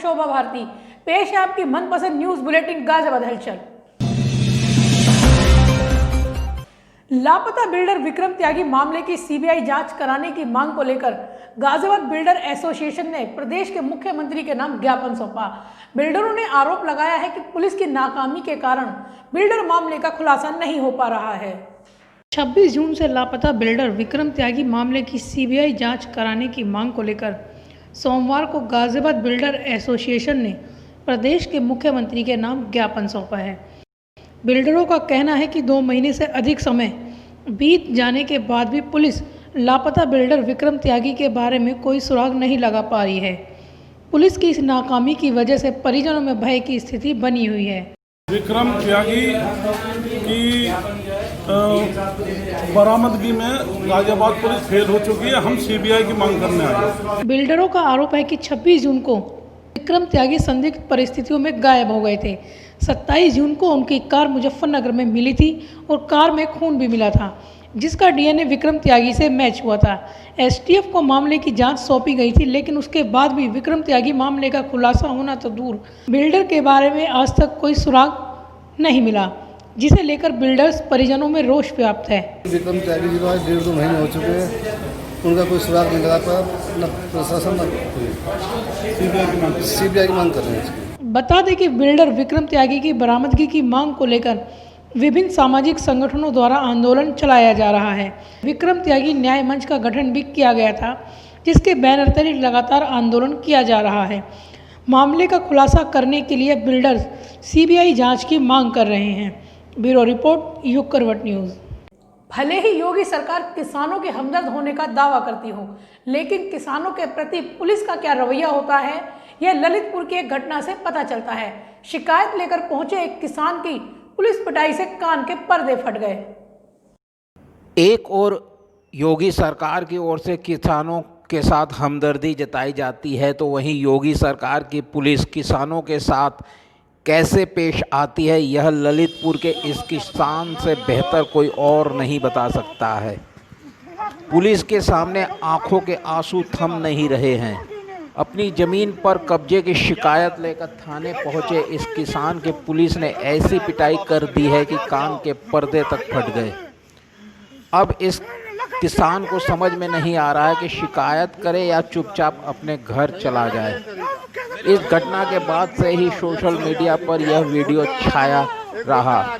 शोभा भारती। पेश है आपकी मनपसंद न्यूज बुलेटिन गाजियाबाद हलचल। लापता बिल्डर विक्रम त्यागी मामले की सीबीआई जांच कराने की मांग को लेकर गाजियाबाद बिल्डर एसोसिएशन ने प्रदेश के मुख्यमंत्री के नाम ज्ञापन सौंपा। बिल्डरों ने आरोप लगाया है कि पुलिस की नाकामी के कारण बिल्डर मामले का खुलासा नहीं हो पा रहा है। 26 जून से लापता बिल्डर विक्रम त्यागी मामले की सीबीआई जांच कराने की मांग को लेकर सोमवार को गाजियाबाद बिल्डर एसोसिएशन ने प्रदेश के मुख्यमंत्री के नाम ज्ञापन सौंपा है। बिल्डरों का कहना है कि 2 महीने से अधिक समय बीत जाने के बाद भी पुलिस लापता बिल्डर विक्रम त्यागी के बारे में कोई सुराग नहीं लगा पा रही है। पुलिस की इस नाकामी की वजह से परिजनों में भय की स्थिति बनी हुई है। विक्रम त्यागी की बरामदगी में गाजियाबाद पुलिस फेल हो चुकी है। हम सीबीआई की मांग करने आए। बिल्डरों का आरोप है कि 26 जून को विक्रम त्यागी संदिग्ध परिस्थितियों में गायब हो गए थे। 27 जून को उनकी कार मुजफ्फरनगर में मिली थी और कार में खून भी मिला था, जिसका डीएनए विक्रम त्यागी से मैच हुआ था। एसटीएफ को मामले की जांच सौंपी गई थी, लेकिन उसके बाद भी विक्रम त्यागी मामले का खुलासा होना तो दूर, बिल्डर के बारे में आज तक कोई सुराग नहीं मिला, जिसे लेकर बिल्डर्स परिजनों में रोष व्याप्त है। विक्रम त्यागी जी को 1.5-2 महीने हो चुके हैं, उनका कोई सुराग नहीं लगा पाया। न प्रशासन न सीबीआई की मांग कर रहे हैं। बता दें कि बिल्डर विक्रम त्यागी की बरामदगी की मांग को लेकर विभिन्न सामाजिक संगठनों द्वारा आंदोलन चलाया जा रहा है। विक्रम त्यागी न्याय मंच का गठन भी किया गया था, जिसके बैनर तले लगातार आंदोलन किया जा रहा है। मामले का खुलासा करने के लिए बिल्डर्स सीबीआई जांच की मांग कर रहे हैं। ब्यूरो रिपोर्ट, युग करवट न्यूज़। भले ही योगी सरकार किसानों के हमदर्द होने का दावा करती हो, लेकिन किसानों के प्रति पुलिस का क्या रवैया होता है, यह ललितपुर की एक घटना से पता चलता है। शिकायत लेकर पहुंचे एक किसान की पुलिस पिटाई से कान के पर्दे फट गए। एक और योगी सरकार की ओर से किसानों के साथ हमदर्दी जताई जाती है, तो वहीं योगी सरकार की पुलिस किसानों के साथ कैसे पेश आती है, यह ललितपुर के इस किसान से बेहतर कोई और नहीं बता सकता है। पुलिस के सामने आंखों के आंसू थम नहीं रहे हैं। अपनी ज़मीन पर कब्जे की शिकायत लेकर थाने पहुंचे इस किसान के पुलिस ने ऐसी पिटाई कर दी है कि कान के पर्दे तक फट गए। अब इस किसान को समझ में नहीं आ रहा है कि शिकायत करे या चुपचाप अपने घर चला जाए। इस घटना के बाद से ही सोशल मीडिया पर यह वीडियो छाया रहा।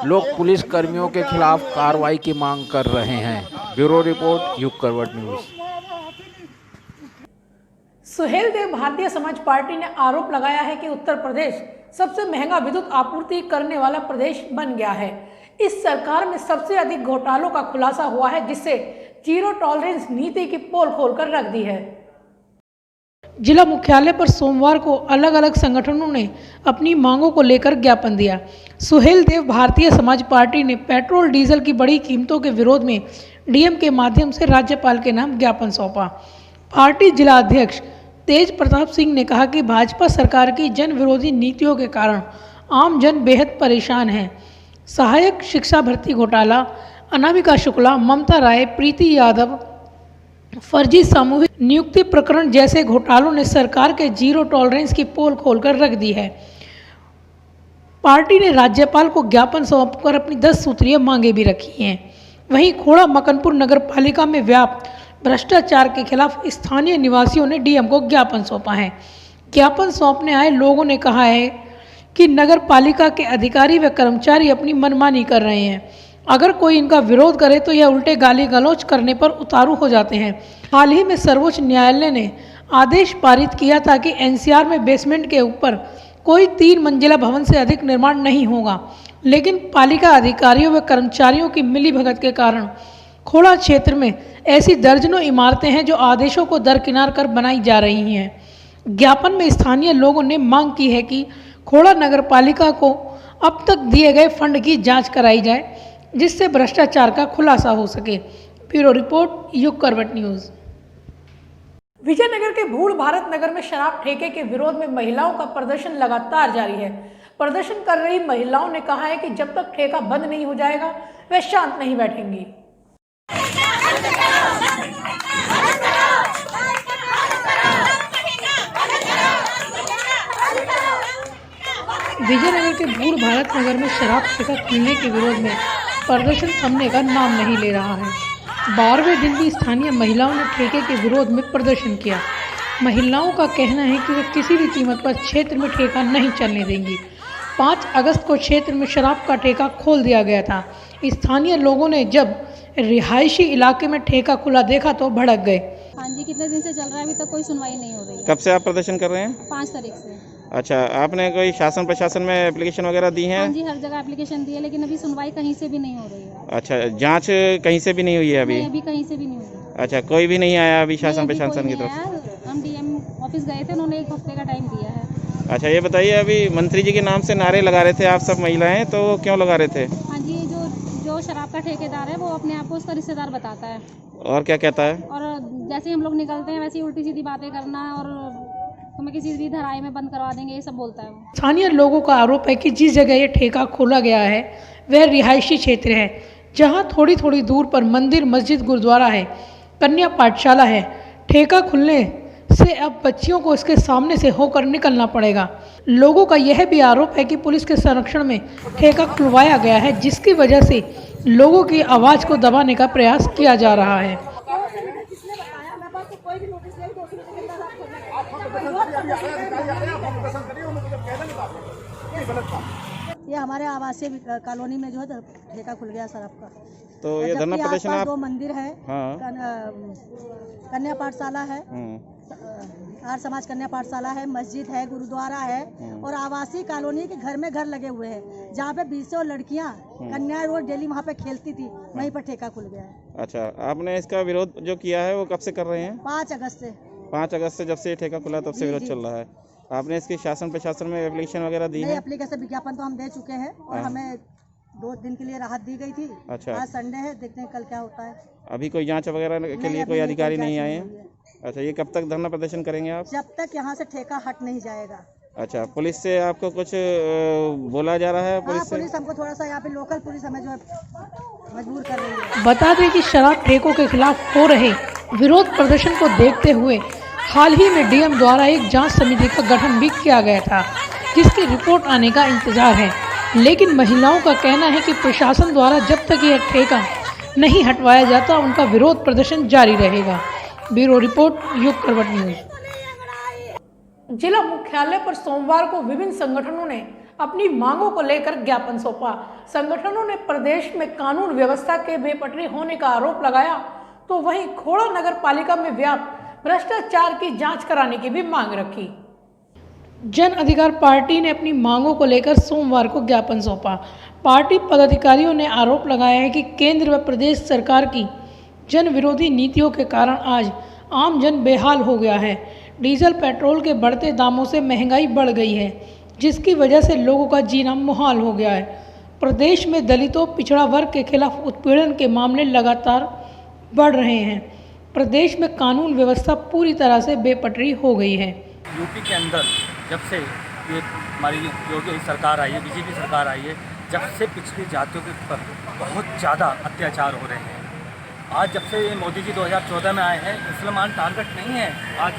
लोग पुलिस कर्मियों के खिलाफ कार्रवाई की मांग कर रहे हैं। ब्यूरो रिपोर्ट, युग करवट न्यूज़। सुहेल देव भारतीय समाज पार्टी ने आरोप लगाया है कि उत्तर प्रदेश सबसे महंगा विद्युत आपूर्ति करने वाला प्रदेश बन गया है। इस सरकार में सबसे अधिक घोटालों का खुलासा हुआ है, जिससे जीरो टॉलरेंस नीति की पोल खोलकर रख दी है। जिला मुख्यालय पर सोमवार को अलग अलग संगठनों ने अपनी मांगों को लेकर ज्ञापन दिया। सुहेल देव भारतीय समाज पार्टी ने पेट्रोल डीजल की बढ़ी कीमतों के विरोध में डीएम के माध्यम से राज्यपाल के नाम ज्ञापन सौंपा। पार्टी जिला अध्यक्ष तेज प्रताप सिंह ने कहा कि भाजपा सरकार की जन विरोधी नीतियों के कारण आम जन बेहद परेशान है। सहायक शिक्षा भर्ती घोटाला, अनामिका शुक्ला, ममता राय, प्रीति यादव, फर्जी सामूहिक नियुक्ति प्रकरण जैसे घोटालों ने सरकार के जीरो टॉलरेंस की पोल खोलकर रख दी है। पार्टी ने राज्यपाल को ज्ञापन सौंपकर अपनी 10 सूत्रीय मांगे भी रखी हैं। वहीं खोड़ा मकनपुर नगर पालिका में व्याप्त भ्रष्टाचार के खिलाफ स्थानीय निवासियों ने डीएम को ज्ञापन सौंपा है। ज्ञापन सौंपने आए लोगों ने कहा है कि नगर पालिका के अधिकारी व कर्मचारी अपनी मनमानी कर रहे हैं। अगर कोई इनका विरोध करे तो यह उल्टे गाली गलौज करने पर उतारू हो जाते हैं। हाल ही में सर्वोच्च न्यायालय ने आदेश पारित किया था कि एनसीआर में बेसमेंट के ऊपर कोई 3 मंजिला भवन से अधिक निर्माण नहीं होगा, लेकिन पालिका अधिकारियों व कर्मचारियों की मिलीभगत के कारण खोड़ा क्षेत्र में ऐसी दर्जनों इमारतें हैं जो आदेशों को दरकिनार कर बनाई जा रही हैं। ज्ञापन में स्थानीय लोगों ने मांग की है कि खोड़ा नगर पालिका को अब तक दिए गए फंड की जांच कराई जाए, जिससे भ्रष्टाचार का खुलासा हो सके। ब्यूरो रिपोर्ट, युग करवट न्यूज़। विजयनगर के भूड़ भारत नगर में शराब ठेके के विरोध में महिलाओं का प्रदर्शन लगातार जारी है। प्रदर्शन कर रही महिलाओं ने कहा है कि जब तक ठेका बंद नहीं हो जाएगा वे शांत नहीं बैठेंगी। विजयनगर के भूर भारत नगर में शराब ठेका खुलने के विरोध में प्रदर्शन थमने का नाम नहीं ले रहा है। 12वें दिन भी स्थानीय महिलाओं ने ठेके के विरोध में प्रदर्शन किया। महिलाओं का कहना है कि वे किसी भी कीमत पर क्षेत्र में ठेका नहीं चलने देंगी। 5 अगस्त को क्षेत्र में शराब का ठेका खोल दिया गया था। स्थानीय लोगों ने जब रिहायशी इलाके में ठेका खुला देखा तो भड़क गए। हाँ जी, कितने दिन से चल रहा है, अभी तक कोई सुनवाई नहीं हो रही है। कब से आप प्रदर्शन कर रहे हैं? 5 तारीख से। अच्छा, आपने कोई शासन प्रशासन में एप्लीकेशन वगैरह दी है? हाँ जी, हर जगह एप्लीकेशन दी है, लेकिन अभी सुनवाई कहीं से भी नहीं हो रही है। अच्छा, जांच कहीं से भी नहीं हुई है अभी? नहीं, अभी कहीं से भी नहीं हुई है। अच्छा, कोई भी नहीं आया अभी शासन नहीं, अभी प्रशासन कोई की नहीं तरफ से? आया। हम डीएम ऑफिस गए थे, उन्होंने 1 हफ्ते का टाइम दिया है। अच्छा, ये बताइए, अभी मंत्री जी के नाम से नारे लगा रहे थे आप सब महिलाएं, तो क्यों लगा रहे थे? हाँ जी, जो शराब का ठेकेदार है वो अपने आप को उसका रिश्तेदार बताता है, और क्या कहता है? और जैसे ही हम लोग निकलते हैं वैसे ही उल्टी सीधी बातें करना और तुम्हें किसी भी धराई में बंद करवा देंगे, ये सब बोलता है वो। स्थानीय लोगों का आरोप है कि जिस जगह ये ठेका खोला गया है वह रिहायशी क्षेत्र है, जहां थोड़ी थोड़ी दूर पर मंदिर, मस्जिद, गुरुद्वारा है, कन्या पाठशाला है। ठेका खुलने से अब बच्चियों को इसके सामने से होकर निकलना पड़ेगा। लोगों का यह भी आरोप है कि पुलिस के संरक्षण में ठेका खुलवाया गया है, जिसकी वजह से लोगों की आवाज़ को दबाने का प्रयास किया जा रहा है। ये हमारे आवासीय कॉलोनी में जो है ठेका खुल गया शराब का। तो ये धरना प्रदर्शन आप? 2 मंदिर है, हाँ। कन्या पाठशाला है, आर्य समाज कन्या पाठशाला है, मस्जिद है, गुरुद्वारा है, और आवासीय कॉलोनी के घर में घर लगे हुए हैं, जहाँ पे 20 लड़कियाँ कन्या रोज डेली वहाँ पे खेलती थी, वहीं पर ठेका खुल गया है। अच्छा, आपने इसका विरोध जो किया है वो कब से कर रहे हैं? 5 अगस्त से। 5 अगस्त से, जब से ये ठेका खुला तब से विरोध चल रहा है। आपने इसकी शासन प्रशासन में एप्लीकेशन वगैरह दी है? एप्लीकेशन विज्ञापन तो हम दे चुके हैं, और हमें 2 दिन के लिए राहत दी गई थी। अच्छा। आज संडे है, देखते हैं कल क्या होता है। अभी कोई जांच वगैरह के लिए कोई अधिकारी नहीं आए हैं? अच्छा, ये कब तक धरना प्रदर्शन करेंगे आप? जब तक यहाँ से ठेका हट नहीं जाएगा। अच्छा, पुलिस से आपको कुछ बोला जा रहा है? हाँ, पुलिस से पुलिस हमको थोड़ा सा, यहाँ पे लोकल पुलिस हमें जो है मजबूर कर रही है। बता दें कि शराब ठेकों के खिलाफ हो रहे विरोध प्रदर्शन को देखते हुए हाल ही में डीएम द्वारा एक जांच समिति का गठन भी किया गया था, जिसकी रिपोर्ट आने का इंतजार है। लेकिन महिलाओं का कहना है कि प्रशासन द्वारा जब तक यह ठेका नहीं हटवाया जाता, उनका विरोध प्रदर्शन जारी रहेगा। ब्यूरो रिपोर्ट, युग करवट न्यूज। जिला मुख्यालय पर सोमवार को विभिन्न संगठनों ने अपनी मांगों को लेकर ज्ञापन सौंपा। संगठनों ने प्रदेश में कानून व्यवस्था के बेपटरी होने का आरोप लगाया, तो वहीं खोड़ा नगर पालिका में व्याप्त भ्रष्टाचार की जांच कराने की भी मांग रखी। जन अधिकार पार्टी ने अपनी मांगों को लेकर सोमवार को ज्ञापन सौंपा। पार्टी पदाधिकारियों ने आरोप लगाया है कि केंद्र व प्रदेश सरकार की जन विरोधी नीतियों के कारण आज आम जन बेहाल हो गया है। डीजल पेट्रोल के बढ़ते दामों से महंगाई बढ़ गई है, जिसकी वजह से लोगों का जीना मुहाल हो गया है। प्रदेश में दलितों, पिछड़ा वर्ग के खिलाफ उत्पीड़न के मामले लगातार बढ़ रहे हैं। प्रदेश में कानून व्यवस्था पूरी तरह से बेपटरी हो गई है। यूपी के अंदर जब से ये हमारी योगी सरकार आई है, बीजेपी सरकार आई है, जब से पिछड़ी जातियों के ऊपर बहुत ज़्यादा अत्याचार हो रहे हैं। आज जब से ये मोदी जी 2014 में आए हैं, मुसलमान टारगेट नहीं है, आज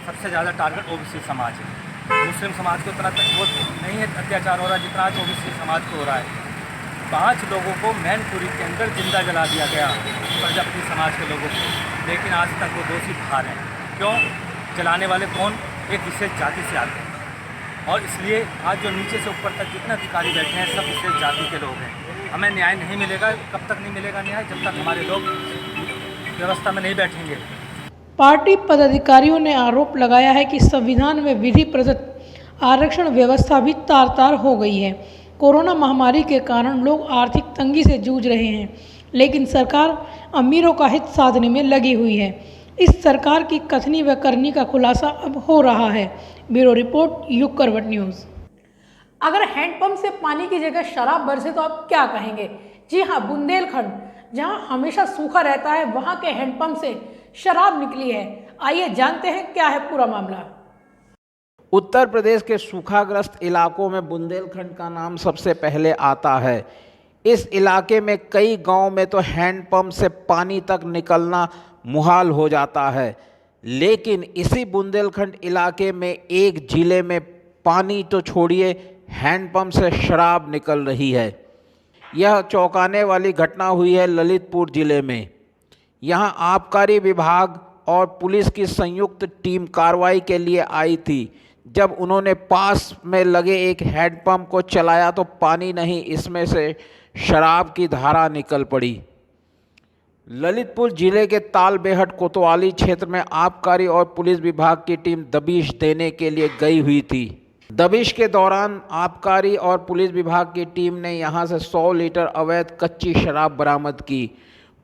सबसे ज़्यादा टारगेट ओबीसी समाज है। मुस्लिम समाज को उतना वो नहीं है अत्याचार हो रहा है जितना आज ओबीसी समाज को हो रहा है। 5 लोगों को मैनपुरी के अंदर जिंदा जला दिया गया, प्रजापति समाज के लोगों को, लेकिन आज तक वो दोषी बाहर हैं। क्यों? जलाने वाले कौन? एक विशेष जाति से आते हैं, और इसलिए आज जो नीचे से ऊपर तक जितने अधिकारी बैठे हैं सब विशेष जाति के लोग हैं। हमें न्याय नहीं मिलेगा। कब तक नहीं मिलेगा न्याय? जब तक हमारे लोग व्यवस्था में नहीं बैठेंगे। पार्टी पदाधिकारियों ने आरोप लगाया है कि संविधान में विधि प्रदत्त आरक्षण व्यवस्था भी तार-तार हो गई है। कोरोना महामारी के कारण लोग आर्थिक तंगी से जूझ रहे हैं, लेकिन सरकार अमीरों का हित साधने में लगी हुई है। इस सरकार की कथनी व करनी का खुलासा अब हो रहा है। ब्यूरो रिपोर्ट, युग करवट न्यूज़। अगर हैंडपंप से पानी की जगह शराब बरसे तो आप क्या कहेंगे? जी हाँ, बुंदेलखंड जहां हमेशा सूखा रहता है, वहां के हैंडपंप से शराब निकली है। आइए जानते हैं क्या है पूरा मामला। उत्तर प्रदेश के सूखाग्रस्त इलाकों में बुंदेलखंड का नाम सबसे पहले आता है। इस इलाके में कई गांव में तो हैंडपंप से पानी तक निकलना मुहाल हो जाता है, लेकिन इसी बुंदेलखंड इलाके में एक जिले में पानी तो छोड़िए, हैंडपंप से शराब निकल रही है। यह चौंकाने वाली घटना हुई है ललितपुर ज़िले में। यहाँ आबकारी विभाग और पुलिस की संयुक्त टीम कार्रवाई के लिए आई थी। जब उन्होंने पास में लगे एक हैंडपंप को चलाया तो पानी नहीं, इसमें से शराब की धारा निकल पड़ी। ललितपुर जिले के तालबेहट कोतवाली क्षेत्र में आबकारी और पुलिस विभाग की टीम दबिश देने के लिए गई हुई थी। दबिश के दौरान आबकारी और पुलिस विभाग की टीम ने यहां से 100 लीटर अवैध कच्ची शराब बरामद की।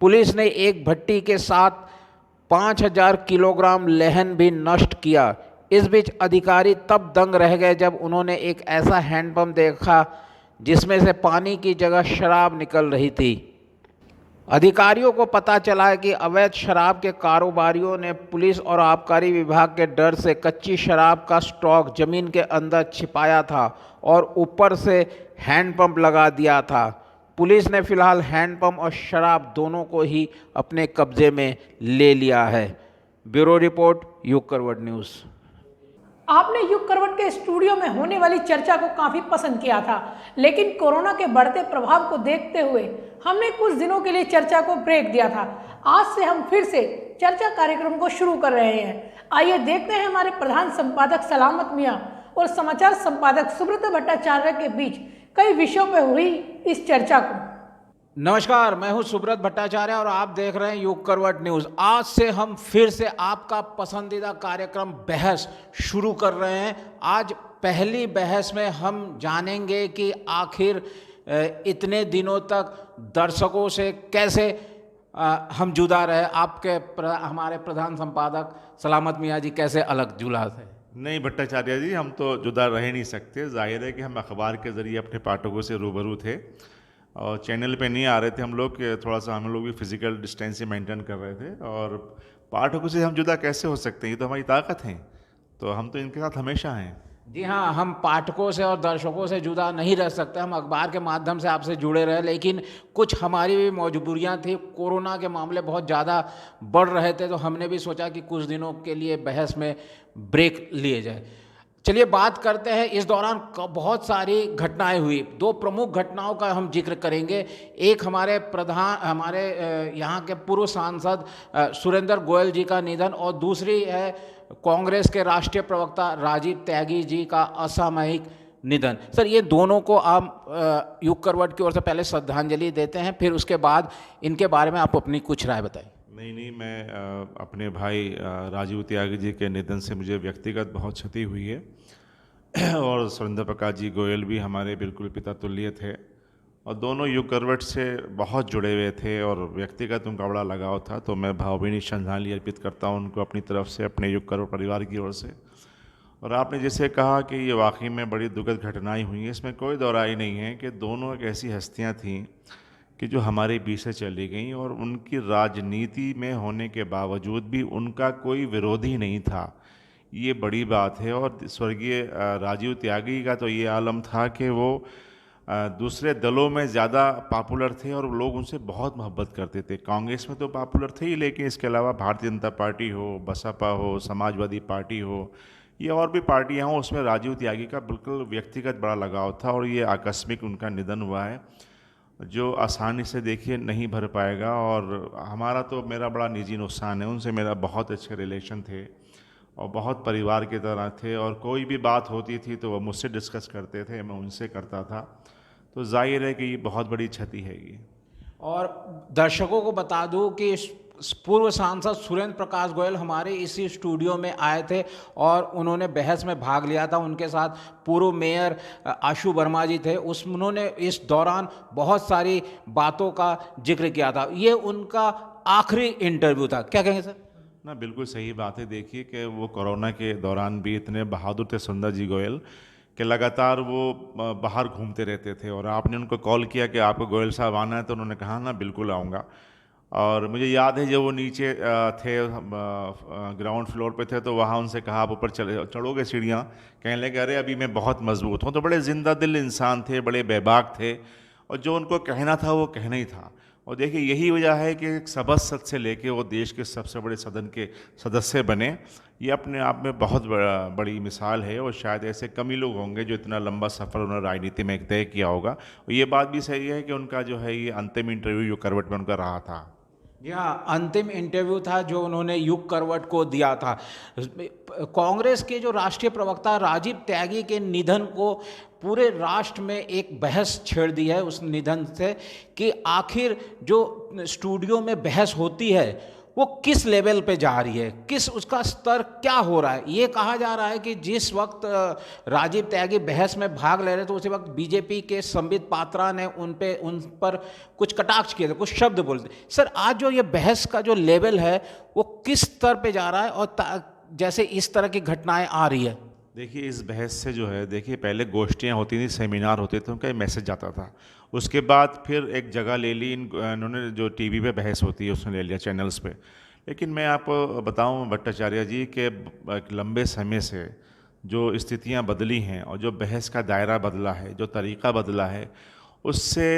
पुलिस ने एक भट्टी के साथ 5000 किलोग्राम लहन भी नष्ट किया। इस बीच अधिकारी तब दंग रह गए जब उन्होंने एक ऐसा हैंडपंप देखा जिसमें से पानी की जगह शराब निकल रही थी। अधिकारियों को पता चला कि अवैध शराब के कारोबारियों ने पुलिस और आबकारी विभाग के डर से कच्ची शराब का स्टॉक जमीन के अंदर छिपाया था और ऊपर से हैंडपंप लगा दिया था। पुलिस ने फिलहाल हैंडपंप और शराब दोनों को ही अपने कब्जे में ले लिया है। ब्यूरो रिपोर्ट, युग करवट न्यूज़। आपने युग करवट के स्टूडियो में होने वाली चर्चा को काफी पसंद किया था, लेकिन कोरोना के बढ़ते प्रभाव को देखते हुए हमने कुछ दिनों के लिए चर्चा को ब्रेक दिया था। आज से हम फिर से चर्चा कार्यक्रम को शुरू कर रहे हैं। आइए देखते हैं हमारे प्रधान संपादक सलामत मियां और समाचार संपादक सुब्रत भट्टाचार्य के बीच कई विषयों पर हुई इस चर्चा को। नमस्कार, मैं हूं सुब्रत भट्टाचार्य और आप देख रहे हैं युग करवट न्यूज़। आज से हम फिर से आपका पसंदीदा कार्यक्रम बहस शुरू कर रहे हैं। आज पहली बहस में हम जानेंगे कि आखिर इतने दिनों तक दर्शकों से कैसे हम जुदा रहे। हमारे प्रधान संपादक सलामत मियां जी कैसे अलग जुड़ा थे? नहीं भट्टाचार्य जी, हम तो जुदा रह नहीं सकते। जाहिर है कि हम अखबार के ज़रिए अपने पाठकों से रूबरू थे और चैनल पे नहीं आ रहे थे हम लोग, थोड़ा सा हम लोग भी फिजिकल डिस्टेंसिंग मेंटेन कर रहे थे। और पाठकों से हम जुदा कैसे हो सकते हैं? ये तो हमारी ताकत है, तो हम तो इनके साथ हमेशा हैं। जी हाँ, हम पाठकों से और दर्शकों से जुदा नहीं रह सकते। हम अखबार के माध्यम से आपसे जुड़े रहे, लेकिन कुछ हमारी भी मजबूरियाँ थी। कोरोना के मामले बहुत ज़्यादा बढ़ रहे थे, तो हमने भी सोचा कि कुछ दिनों के लिए बहस में ब्रेक लिए जाए। चलिए बात करते हैं। इस दौरान बहुत सारी घटनाएं हुई। दो प्रमुख घटनाओं का हम जिक्र करेंगे। एक हमारे यहाँ के पूर्व सांसद सुरेंद्र गोयल जी का निधन और दूसरी है कांग्रेस के राष्ट्रीय प्रवक्ता राजीव त्यागी जी का असामयिक निधन। सर, ये दोनों को आप युग करवट की ओर से पहले श्रद्धांजलि देते हैं, फिर उसके बाद इनके बारे में आप अपनी कुछ राय बताएं। नहीं, मैं अपने भाई राजीव त्यागी जी के निधन से मुझे व्यक्तिगत बहुत क्षति हुई है और सुरेंद्र प्रकाश जी गोयल भी हमारे बिल्कुल पिता तुल्य थे और दोनों युग करवट से बहुत जुड़े हुए थे और व्यक्तिगत उनका बड़ा लगाव था। तो मैं भावभीनी श्रद्धांजलि अर्पित करता हूं उनको अपनी तरफ से, अपने युग करवट परिवार की ओर से। और आपने जैसे कहा कि ये वाकई में बड़ी दुखद घटनाएं हुई हैं, इसमें कोई दोहराई नहीं है कि दोनों एक ऐसी हस्तियाँ थीं कि जो हमारे बीच से चली गई और उनकी राजनीति में होने के बावजूद भी उनका कोई विरोधी नहीं था। ये बड़ी बात है। और स्वर्गीय राजीव त्यागी का तो ये आलम था कि वो दूसरे दलों में ज़्यादा पॉपुलर थे और लोग उनसे बहुत मोहब्बत करते थे। कांग्रेस में तो पॉपुलर थे ही, लेकिन इसके अलावा भारतीय जनता पार्टी हो, बसपा हो, समाजवादी पार्टी हो, ये और भी पार्टियाँ हों, उसमें राजीव त्यागी का बिल्कुल व्यक्तिगत बड़ा लगाव था। और ये आकस्मिक उनका निधन हुआ है जो आसानी से देखिए नहीं भर पाएगा। और हमारा तो मेरा बड़ा निजी नुकसान है, उनसे मेरा बहुत अच्छे रिलेशन थे और बहुत परिवार की तरह थे और कोई भी बात होती थी तो वो मुझसे डिस्कस करते थे, मैं उनसे करता था। तो जाहिर है कि ये बहुत बड़ी क्षति है ये। और दर्शकों को बता दूं कि पूर्व सांसद सुरेंद्र प्रकाश गोयल हमारे इसी स्टूडियो में आए थे और उन्होंने बहस में भाग लिया था। उनके साथ पूर्व मेयर आशु वर्मा जी थे। उन्होंने इस दौरान बहुत सारी बातों का जिक्र किया था। ये उनका आखिरी इंटरव्यू था। क्या कहेंगे सर? ना, बिल्कुल सही बात है। देखिए कि वो कोरोना के दौरान भी इतने बहादुर थे सुंदर जी गोयल कि लगातार वो बाहर घूमते रहते थे और आपने उनको कॉल किया कि आपको गोयल साहब आना है, तो उन्होंने कहा ना बिल्कुल आऊँगा। और मुझे याद है जब वो नीचे थे, ग्राउंड फ्लोर पे थे, तो वहाँ उनसे कहा आप ऊपर चढ़ोगे सीढ़ियाँ? कहने लगे अरे अभी मैं बहुत मजबूत हूँ। तो बड़े जिंदा दिल इंसान थे, बड़े बेबाक थे और जो उनको कहना था वो कहना ही था। और देखिए यही वजह है कि सभासद से लेके वो देश के सबसे बड़े सदन के सदस्य बने। ये अपने आप में बहुत बड़ी मिसाल है और शायद ऐसे कम ही लोग होंगे जो इतना लंबा सफ़र उन्होंने राजनीति में तय किया होगा। और ये बात भी सही है कि उनका जो है ये अंतिम इंटरव्यू जो करवट में उनका रहा था। जी हाँ, अंतिम इंटरव्यू था जो उन्होंने युग करवट को दिया था। कांग्रेस के जो राष्ट्रीय प्रवक्ता राजीव त्यागी के निधन को पूरे राष्ट्र में एक बहस छेड़ दी है उस निधन से कि आखिर जो स्टूडियो में बहस होती है वो किस लेवल पे जा रही है, किस उसका स्तर क्या हो रहा है। ये कहा जा रहा है कि जिस वक्त राजीव त्यागी बहस में भाग ले रहे थे उसी वक्त बीजेपी के संबित पात्रा ने उन पर कुछ कटाक्ष किए थे, कुछ शब्द बोलते। सर, आज जो ये बहस का जो लेवल है वो किस स्तर पे जा रहा है और जैसे इस तरह की घटनाएं आ रही है? देखिए, इस बहस से जो है, देखिए पहले गोष्ठियाँ होती थी, सेमिनार होते थे, उनका मैसेज जाता था। उसके बाद फिर एक जगह ले ली इन्होंने, जो टीवी पे बहस होती है उसने ले लिया चैनल्स पे। लेकिन मैं आपको बताऊं भट्टाचार्य जी के एक लंबे समय से जो स्थितियां बदली हैं और जो बहस का दायरा बदला है, जो तरीक़ा बदला है, उससे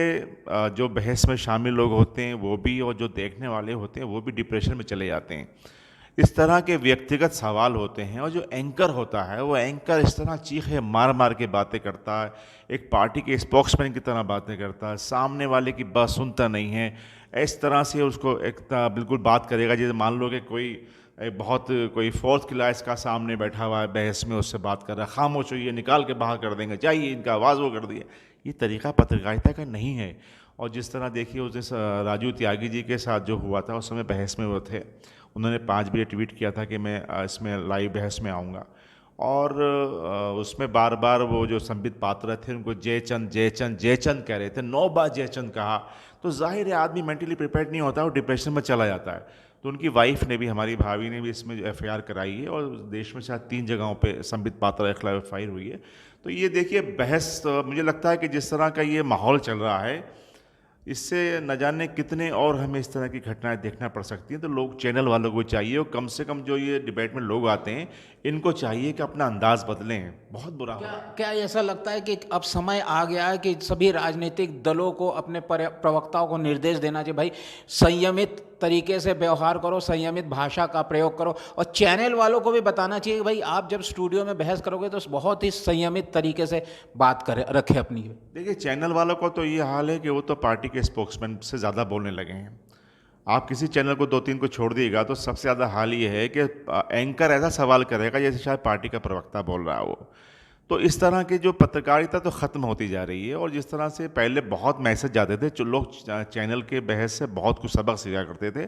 जो बहस में शामिल लोग होते हैं वो भी और जो देखने वाले होते हैं वो भी डिप्रेशन में चले जाते हैं। इस तरह के व्यक्तिगत सवाल होते हैं और जो एंकर होता है वो एंकर इस तरह चीखे मार मार के बातें करता है, एक पार्टी के स्पोक्समैन की तरह बातें करता है, सामने वाले की बात सुनता नहीं है। इस तरह से उसको एक बिल्कुल बात करेगा जैसे मान लो कि कोई फोर्थ क्लास का सामने बैठा हुआ है, बहस में उससे बात कर रहा है, खामोश होइए, निकाल के बाहर कर देंगे, चाहिए इनका आवाज़ वो कर दिए। ये तरीका पत्रकारिता का नहीं है। और जिस तरह देखिए उस दिन राजू त्यागी जी के साथ जो हुआ था उस समय बहस में वो थे, उन्होंने 5 बजे ट्वीट किया था कि मैं इसमें लाइव बहस में आऊँगा और उसमें बार बार वो जो संबित पात्र थे उनको जयचंद जयचंद जयचंद कह रहे थे, 9 बार जयचंद कहा। तो जाहिर है आदमी मेंटली प्रिपेयर्ड नहीं होता और डिप्रेशन में चला जाता है। तो उनकी वाइफ ने भी, हमारी भाभी ने भी इसमें FIR कराई है और देश में शायद 3 जगहों पे संबित पात्रा के खिलाफ FIR हुई है। तो ये देखिए बहस, मुझे लगता है कि जिस तरह का ये माहौल चल रहा है इससे न जाने कितने और हमें इस तरह की घटनाएं देखना पड़ सकती हैं। तो लोग, चैनल वालों को चाहिए और कम से कम जो ये डिबेट में लोग आते हैं इनको चाहिए कि अपना अंदाज बदलें। बहुत बुरा क्या ऐसा लगता है कि अब समय आ गया है कि सभी राजनीतिक दलों को अपने प्रवक्ताओं को निर्देश देना चाहिए, भाई संयमित तरीके से व्यवहार करो, संयमित भाषा का प्रयोग करो, और चैनल वालों को भी बताना चाहिए कि भाई आप जब स्टूडियो में बहस करोगे तो बहुत ही संयमित तरीके से बात रखें अपनी। देखिए, चैनल वालों को तो ये हाल है कि वो तो पार्टी के स्पोक्समैन से ज़्यादा बोलने लगे हैं। आप किसी चैनल को 2-3 को छोड़ दिएगा तो सबसे ज़्यादा हाल ये है कि एंकर ऐसा सवाल करेगा जैसे शायद पार्टी का प्रवक्ता बोल रहा हो। तो इस तरह की जो पत्रकारिता तो ख़त्म होती जा रही है। और जिस तरह से पहले बहुत मैसेज जाते थे, जो लोग चैनल के बहस से बहुत कुछ सबक सीखा करते थे।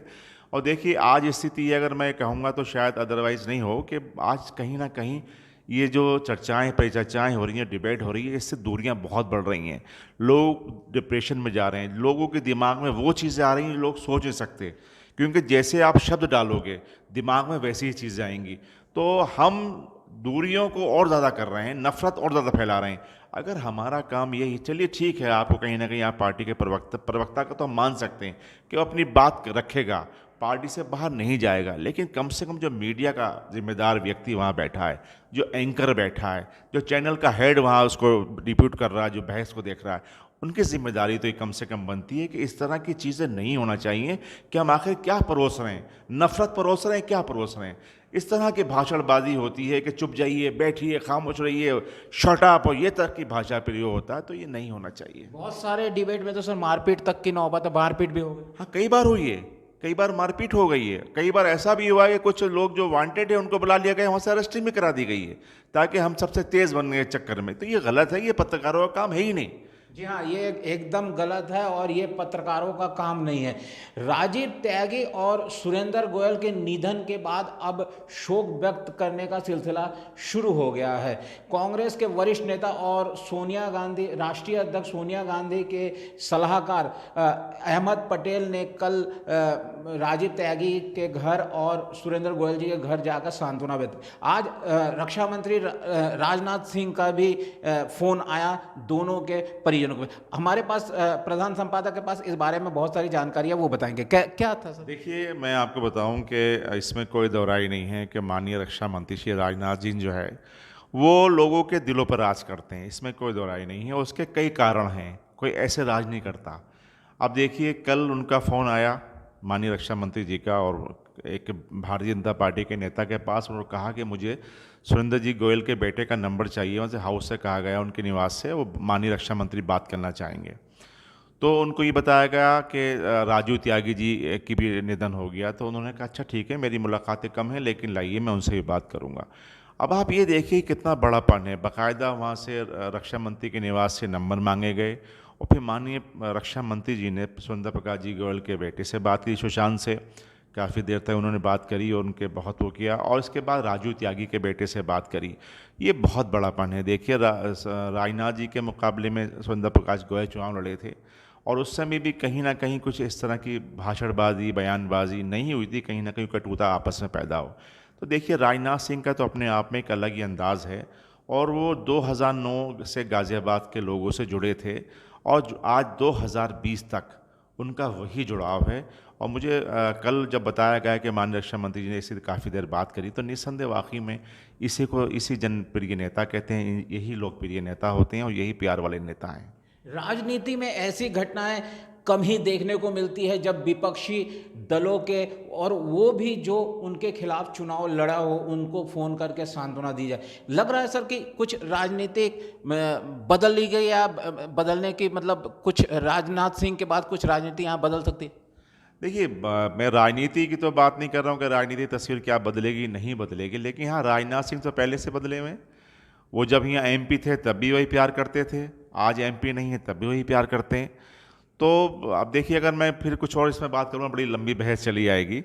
और देखिए आज स्थिति ये, अगर मैं कहूँगा तो शायद अदरवाइज़ नहीं हो, कि आज कहीं ना कहीं ये जो चर्चाएं परिचर्चाएं हो रही हैं, डिबेट हो रही है, इससे दूरियां बहुत बढ़ रही हैं। लोग डिप्रेशन में जा रहे हैं, लोगों के दिमाग में वो चीज़ें आ रही हैं लोग सोच नहीं सकते, क्योंकि जैसे आप शब्द डालोगे दिमाग में वैसी ही चीज़ें आएंगी। तो हम दूरियों को और ज़्यादा कर रहे हैं, नफ़रत और ज़्यादा फैला रहे हैं। अगर हमारा काम यही, चलिए ठीक है, आपको कहीं ना कहीं आप पार्टी के प्रवक्ता का तो हम मान सकते हैं कि वो अपनी बात रखेगा, पार्टी से बाहर नहीं जाएगा, लेकिन कम से कम जो मीडिया का जिम्मेदार व्यक्ति वहाँ बैठा है, जो एंकर बैठा है, जो चैनल का हेड वहाँ उसको डिप्यूट कर रहा है, जो बहस को देख रहा है, उनकी जिम्मेदारी तो ये कम से कम बनती है कि इस तरह की चीज़ें नहीं होना चाहिए कि हम आखिर क्या परोस रहे हैं, नफ़रत परोस रहे हैं, क्या परोस रहे हैं। इस तरह की भाषणबाजी होती है कि चुप जाइए, बैठिए, खामोश रहिए, शट अप, और ये तरह की भाषा प्रयोग होता है, तो ये नहीं होना चाहिए। बहुत सारे डिबेट में तो सर मारपीट तक की नौबत है, मारपीट भी हो गई। हाँ, कई बार हुई है, कई बार मारपीट हो गई है, कई बार ऐसा भी हुआ है कि कुछ लोग जो वांटेड है उनको बुला लिया गया, वहाँ से अरेस्टिंग भी करा दी गई है ताकि हम सबसे तेज़ बनने के चक्कर में। तो ये गलत है, ये पत्रकारों का काम है ही नहीं। जी हाँ, ये एकदम गलत है और ये पत्रकारों का काम नहीं है। राजीव त्यागी और सुरेंद्र गोयल के निधन के बाद अब शोक व्यक्त करने का सिलसिला शुरू हो गया है। कांग्रेस के वरिष्ठ नेता और सोनिया गांधी, राष्ट्रीय अध्यक्ष सोनिया गांधी के सलाहकार अहमद पटेल ने कल राजीव त्यागी के घर और सुरेंद्र गोयल जी के घर जाकर सांत्वना व्यक्त। आज रक्षा मंत्री राजनाथ सिंह का भी फोन आया दोनों के हमारे पास प्रधान संपादक के पास इस बारे में बहुत सारी जानकारी है, वो बताएंगे क्या था सर। देखिए, मैं आपको बताऊं कि इसमें कोई दोहराई नहीं है कि माननीय रक्षा मंत्री श्री राजनाथ जी जो है वो लोगों के दिलों पर राज करते हैं, इसमें कोई दोहराई नहीं है। उसके कई कारण हैं, कोई ऐसे राज नहीं करता। अब देखिए, कल उनका फ़ोन आया माननीय रक्षा मंत्री जी का और एक भारतीय जनता पार्टी के नेता के पास और कहा कि मुझे सुरेंद्र जी गोयल के बेटे का नंबर चाहिए। वहाँ से हाउस से कहा गया, उनके निवास से, वो माननीय रक्षा मंत्री बात करना चाहेंगे। तो उनको ये बताया गया कि राजू त्यागी जी की भी निधन हो गया। तो उन्होंने कहा अच्छा ठीक है, मेरी मुलाकातें कम हैं लेकिन लाइए मैं उनसे भी बात करूँगा। अब आप ये देखिए कितना बड़ापन है। बाकायदा वहाँ से रक्षा मंत्री के निवास से नंबर मांगे गए और फिर माननीय रक्षा मंत्री जी ने सुरेंद्र प्रकाश जी गोयल के बेटे से बात की, सुशांत से। काफ़ी देर तक उन्होंने बात करी और उनके बहुत वो किया और इसके बाद राजू त्यागी के बेटे से बात करी। ये बहुत बड़ापन है। देखिए राजनाथ जी के मुकाबले में सुरेंद्र प्रकाश गोयल चुनाव लड़े थे और उस समय भी कहीं ना कहीं कुछ इस तरह की भाषणबाजी, बयानबाजी नहीं हुई थी, कहीं ना कहीं कटुता आपस में पैदा हो। तो देखिए राजनाथ सिंह का तो अपने आप में एक अलग ही अंदाज़ है और वो 2009 से गाज़ियाबाद के लोगों से जुड़े थे और आज 2020 तक उनका वही जुड़ाव है। और मुझे कल जब बताया गया कि माननीय रक्षा मंत्री जी ने इससे काफ़ी देर बात करी तो निस्संदेह वाकई में इसी जनप्रिय नेता कहते हैं, यही लोकप्रिय नेता होते हैं और यही प्यार वाले नेता हैं। राजनीति में ऐसी घटनाएं कम ही देखने को मिलती है जब विपक्षी दलों के, और वो भी जो उनके खिलाफ चुनाव लड़ा हो, उनको फ़ोन करके सांत्वना दी जाए। लग रहा है सर कि कुछ राजनीतिक बदल ली गई या बदलने की, मतलब कुछ राजनाथ सिंह के बाद कुछ राजनीति यहाँ बदल सकती है? देखिए मैं राजनीति की तो बात नहीं कर रहा हूँ कि राजनीतिक तस्वीर क्या बदलेगी नहीं बदलेगी, लेकिन हाँ राजनाथ सिंह तो पहले से बदले हुए। वो जब यहाँ एमपी थे तब भी वही प्यार करते थे, आज एमपी नहीं है तब भी वही प्यार करते हैं। तो अब देखिए अगर मैं फिर कुछ और इसमें बात करूँगा बड़ी लंबी बहस चली आएगी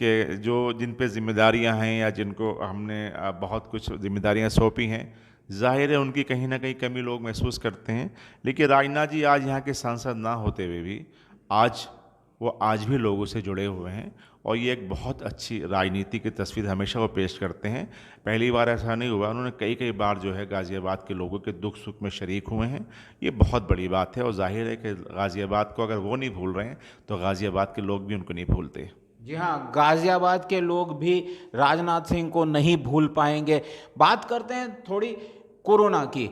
कि जिन पे जिम्मेदारियां हैं या जिनको हमने बहुत कुछ जिम्मेदारियां सौंपी हैं, जाहिर है उनकी कहीं ना कहीं कमी लोग महसूस करते हैं। लेकिन राजनाथ जी आज यहाँ के सांसद ना होते हुए भी आज भी लोगों से जुड़े हुए हैं और ये एक बहुत अच्छी राजनीति की तस्वीर हमेशा वो पेश करते हैं। पहली बार ऐसा नहीं हुआ, उन्होंने कई बार जो है गाज़ियाबाद के लोगों के दुख सुख में शरीक हुए हैं। ये बहुत बड़ी बात है और जाहिर है कि गाज़ियाबाद को अगर वो नहीं भूल रहे हैं तो गाज़ियाबाद के लोग भी उनको नहीं भूलते। जी हाँ, गाज़ियाबाद के लोग भी राजनाथ सिंह को नहीं भूल पाएंगे। बात करते हैं थोड़ी कोरोना की।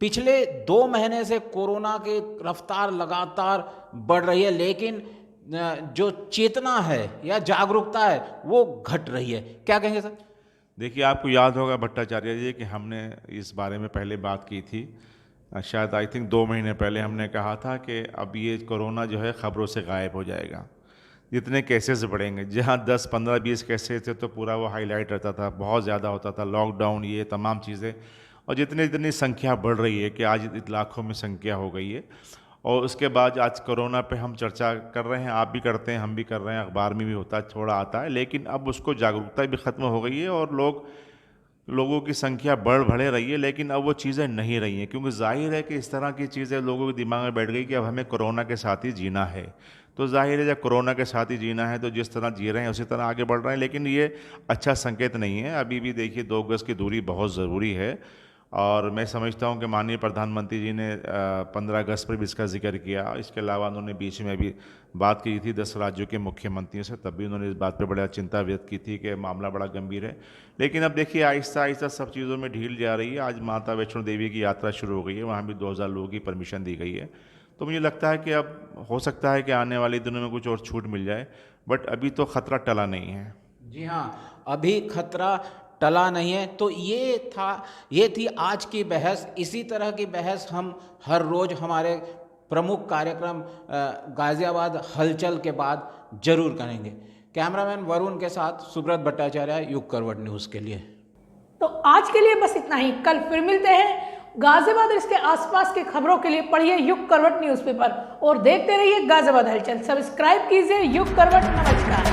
पिछले 2 महीने से कोरोना की रफ्तार लगातार बढ़ रही है, लेकिन जो चेतना है या जागरूकता है वो घट रही है। क्या कहेंगे सर? देखिए आपको याद होगा भट्टाचार्य जी कि हमने इस बारे में पहले बात की थी, शायद आई थिंक 2 महीने पहले हमने कहा था कि अब ये कोरोना जो है ख़बरों से गायब हो जाएगा। जितने केसेस बढ़ेंगे, जहाँ 10, 15, 20 केसेस थे तो पूरा वो हाईलाइट रहता था, बहुत ज़्यादा होता था, लॉकडाउन ये तमाम चीज़ें। और जितनी संख्या बढ़ रही है कि आज लाखों में संख्या हो गई है और उसके बाद आज कोरोना पे हम चर्चा कर रहे हैं, आप भी करते हैं, हम भी कर रहे हैं, अखबार में भी होता है, थोड़ा आता है, लेकिन अब उसको जागरूकता भी ख़त्म हो गई है और लोगों की संख्या बढ़े रही है, लेकिन अब वो चीज़ें नहीं रही हैं क्योंकि जाहिर है कि इस तरह की चीज़ें लोगों के दिमाग में बैठ गई कि अब हमें कोरोना के साथ ही जीना है। तो जाहिर है जब कोरोना के साथ ही जीना है तो जिस तरह जी रहे हैं उसी तरह आगे बढ़ रहे हैं, लेकिन ये अच्छा संकेत नहीं है। अभी भी देखिए 2 गज की दूरी बहुत ज़रूरी है और मैं समझता हूं कि माननीय प्रधानमंत्री जी ने 15 अगस्त पर भी इसका जिक्र किया। इसके अलावा उन्होंने बीच में भी बात की थी 10 राज्यों के मुख्यमंत्रियों से, तब भी उन्होंने इस बात पर बड़ा चिंता व्यक्त की थी कि मामला बड़ा गंभीर है। लेकिन अब देखिए आहिस्ता आहिस्ता सब चीज़ों में ढील जा रही है। आज माता वैष्णो देवी की यात्रा शुरू हो गई है, वहाँ भी 2000 लोगों की परमिशन दी गई है। तो मुझे लगता है कि अब हो सकता है कि आने वाले दिनों में कुछ और छूट मिल जाए, बट अभी तो ख़तरा टला नहीं है। जी हाँ, अभी खतरा टला नहीं है। तो ये थी आज की बहस। इसी तरह की बहस हम हर रोज़ हमारे प्रमुख कार्यक्रम गाज़ियाबाद हलचल के बाद जरूर करेंगे। कैमरामैन वरुण के साथ सुब्रत भट्टाचार्य, युग करवट न्यूज़ के लिए। तो आज के लिए बस इतना ही। कल फिर मिलते हैं। गाज़ियाबाद और इसके आसपास की खबरों के लिए पढ़िए युग करवट न्यूज़पेपर और देखते रहिए गाज़ियाबाद हलचल। सब्सक्राइब कीजिए युग करवट। नमस्कार।